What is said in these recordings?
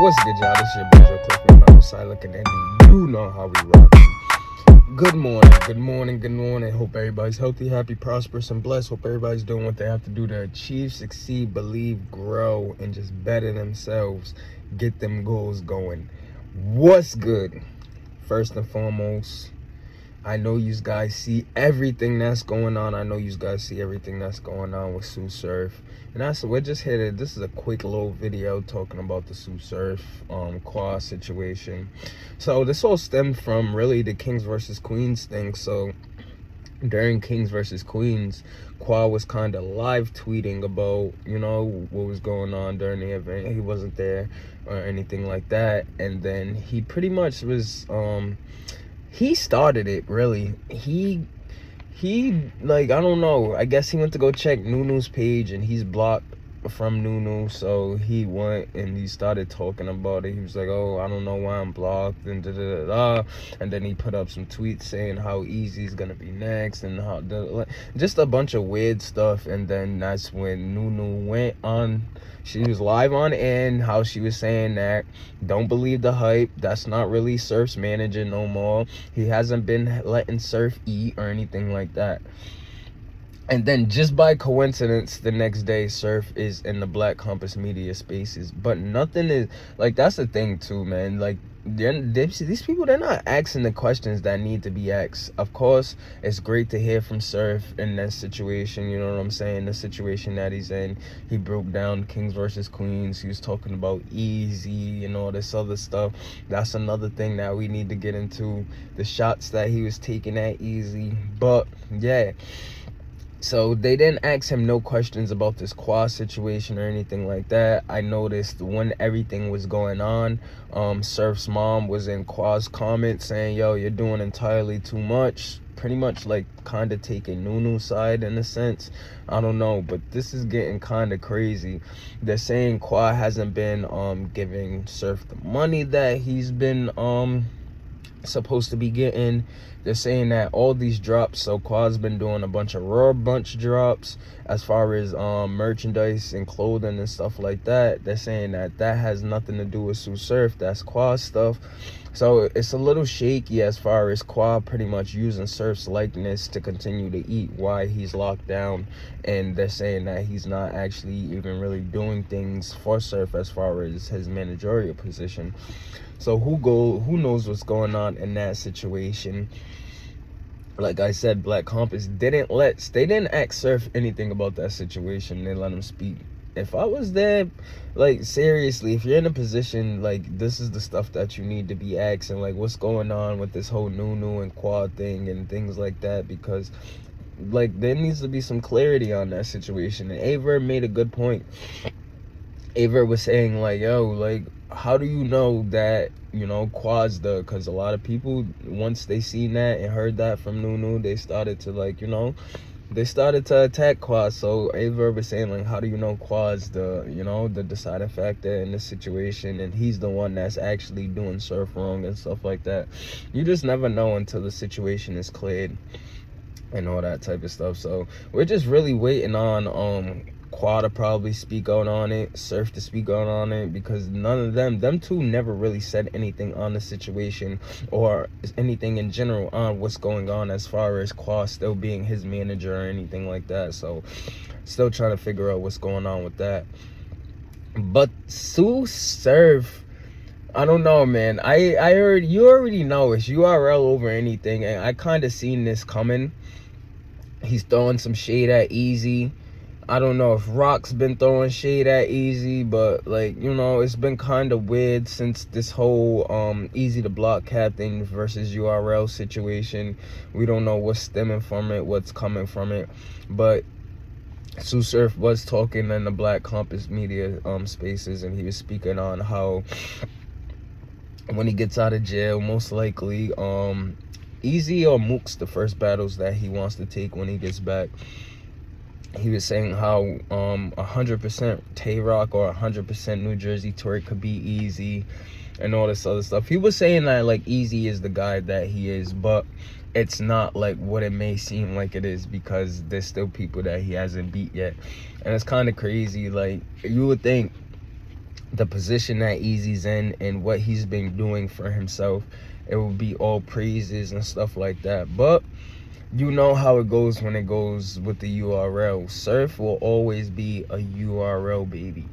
What's good, y'all? This is your boy Joe Cliff, man. I'm Silent, and you know how we rock. Good morning. Hope everybody's healthy, happy, prosperous, and blessed. Hope everybody's doing what they have to do to achieve, succeed, believe, grow, and just better themselves. Get them goals going. What's good? First and foremost, I know you guys see everything that's going on. With Sue Surf. And we're just here to, this is a quick little video talking about the Sue Surf Qua situation. So this all stemmed from really the Kings versus Queens thing. So during Kings versus Queens, Qua was kind of live tweeting about, what was going on during the event. He wasn't there or anything like that. And then he pretty much was, he started it, really. He like, I don't know, I guess he went to go check Nunu's page and he's blocked from Nunu, so he went and he started talking about it. He was like, oh, I don't know why I'm blocked, and and then he put up some tweets saying how Easy's gonna be next and how just a bunch of weird stuff. And then that's when Nunu went on. She was live on in, how she was saying that don't believe the hype, that's not really Surf's manager no more, he hasn't been letting Surf eat or anything like that. And then just by coincidence, the next day, Surf is in the Black Compass Media Spaces. But nothing is, like, that's the thing too, man. Like, these people, they're not asking the questions that need to be asked. Of course, it's great to hear from Surf in that situation, you know what I'm saying? The situation that he's in. He broke down Kings versus Queens. He was talking about Easy and all this other stuff. That's another thing that we need to get into. The shots that he was taking at Easy. But, yeah. So they didn't ask him no questions about this Qua situation or anything like that. I noticed when everything was going on, Surf's mom was in Qua's comments saying, yo, you're doing entirely too much. Pretty much like kind of taking Nunu's side in a sense. I don't know, but this is getting kind of crazy. They're saying Qua hasn't been giving Surf the money that he's been supposed to be getting. They're saying that all these drops, so Qua's been doing a bunch of raw bunch drops as far as merchandise and clothing and stuff like that. They're saying that that has nothing to do with Sue Surf, that's Qua's stuff. So it's a little shaky as far as Qua pretty much using Surf's likeness to continue to eat while he's locked down. And they're saying that he's not actually even really doing things for Surf as far as his managerial position. So who knows what's going on in that situation. Like I said, Black Compass didn't ask Surf anything about that situation. They let him speak. If I was there, like, seriously, if you're in a position, like, this is the stuff that you need to be asking, like, what's going on with this whole Nunu and Quad thing and things like that, because, like, there needs to be some clarity on that situation. And Aver made a good point. Aver was saying, like, yo, like, how do you know that, Quad's because a lot of people, once they seen that and heard that from Nunu, they started to, like, they started to attack Quad. So Aver was saying, like, how do you know Quad's the deciding factor in this situation, and he's the one that's actually doing Surf wrong and stuff like that. You just never know until the situation is cleared and all that type of stuff. So we're just really waiting on Qua to probably speak out on it, Surf to speak out on it, because none of them two never really said anything on the situation or anything in general on what's going on as far as Qua still being his manager or anything like that. So still trying to figure out what's going on with that. But Sue Surf, I don't know, man. I heard, you already know it's URL over anything, and I kind of seen this coming. He's throwing some shade at Easy. I don't know if Rock's been throwing shade at Easy, but, like, it's been kind of weird since this whole Easy to Block Captain versus URL situation. We don't know what's stemming from it, what's coming from it. But Sue Surf was talking in the Black Compass Media Spaces, and he was speaking on how when he gets out of jail, most likely Easy or Mook's the first battles that he wants to take when he gets back. He was saying how 100% Tay-Rock or 100% New Jersey tour could be Easy and all this other stuff. He was saying that, like, Easy is the guy that he is, but it's not like what it may seem like it is, because there's still people that he hasn't beat yet. And it's kind of crazy. Like, you would think the position that Easy's in and what he's been doing for himself, it will be all praises and stuff like that. But you know how it goes when it goes with the URL. Surf will always be a URL baby.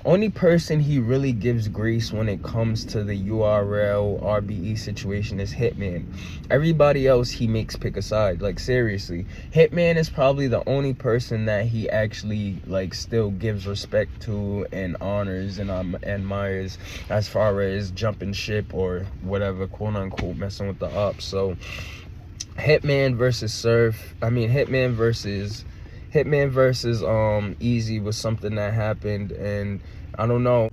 Only person he really gives grace when it comes to the URL RBE situation is Hitman. Everybody else he makes pick a side. Like, seriously, Hitman is probably the only person that he actually like still gives respect to and honors and admires as far as jumping ship or whatever, quote unquote, messing with the ops. So Hitman versus Easy was something that happened, and I don't know.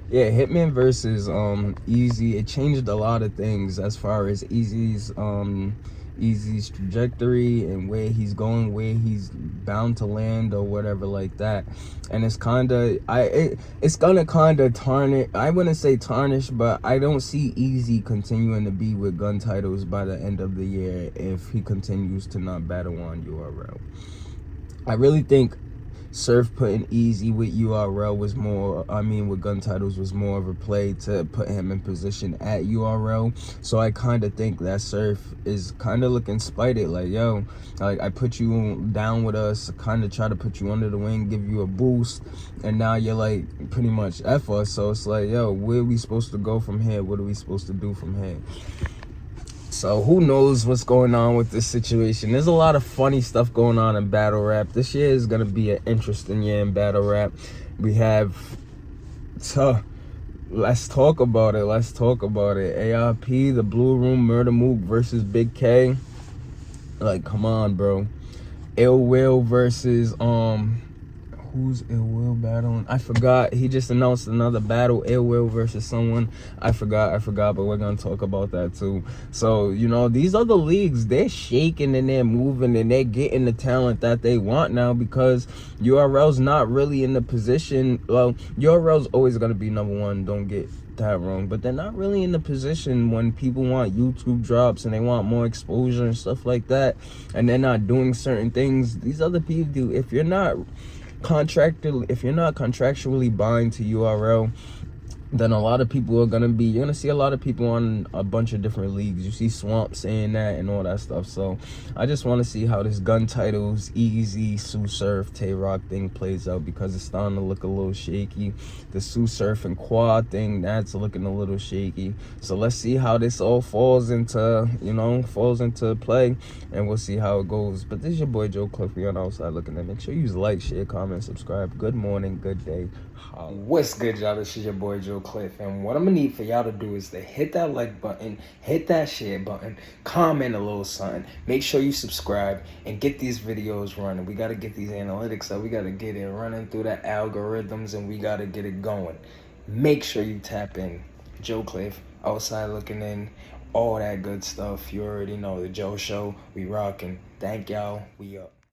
Yeah, Hitman versus Easy, it changed a lot of things as far as Easy's trajectory and where he's going, where he's bound to land or whatever like that. And it's it's gonna kinda tarnish, I wouldn't say tarnish, but I don't see Easy continuing to be with Guntitles by the end of the year if he continues to not battle on URL. I really think Surf putting Easy with URL was more, with Guntitles was more of a play to put him in position at URL. So I kind of think that Surf is kind of looking spited, like, yo, like, I put you down with us, kind of try to put you under the wing, give you a boost, and now you're like pretty much F us. So it's like, yo, where are we supposed to go from here? What are we supposed to do from here? So who knows what's going on with this situation. There's a lot of funny stuff going on in battle rap. This year is going to be an interesting year in battle rap. We have, let's talk about it. ARP, the Blue Room, Murder Mook versus Big K. Like, come on, bro. Ill Will versus, who's Ill Will battling? I forgot. He just announced another battle, Ill Will versus someone. I forgot, but we're gonna talk about that too. So, you know, these other leagues, they're shaking and they're moving and they're getting the talent that they want now, because URL's not really in the position. Well, URL's always gonna be number one, don't get that wrong, but they're not really in the position when people want YouTube drops and they want more exposure and stuff like that, and they're not doing certain things these other people do. If you're not contractually bind to URL, then a lot of people are you're gonna see a lot of people on a bunch of different leagues. You see Swamp saying that and all that stuff. So I just want to see how this Guntitles, Easy, Sue Surf, Tay Rock thing plays out, because it's starting to look a little shaky. The Sue Surf and Quad thing, that's looking a little shaky. So let's see how this all falls into play, and we'll see how it goes. But this is your boy Joe Cliff. We on Outside Looking In. Make sure you like, share, comment, subscribe. Good morning, good day. What's good, y'all? This is your boy Joe Cliff, and what I'm gonna need for y'all to do is to hit that like button, hit that share button, comment a little something, make sure you subscribe, and get these videos running. We gotta get these analytics up, we gotta get it running through the algorithms, and we gotta get it going. Make sure you tap in. Joe Cliff, Outside Looking In, all that good stuff. You already know the Joe Show. We rocking. Thank y'all. We up.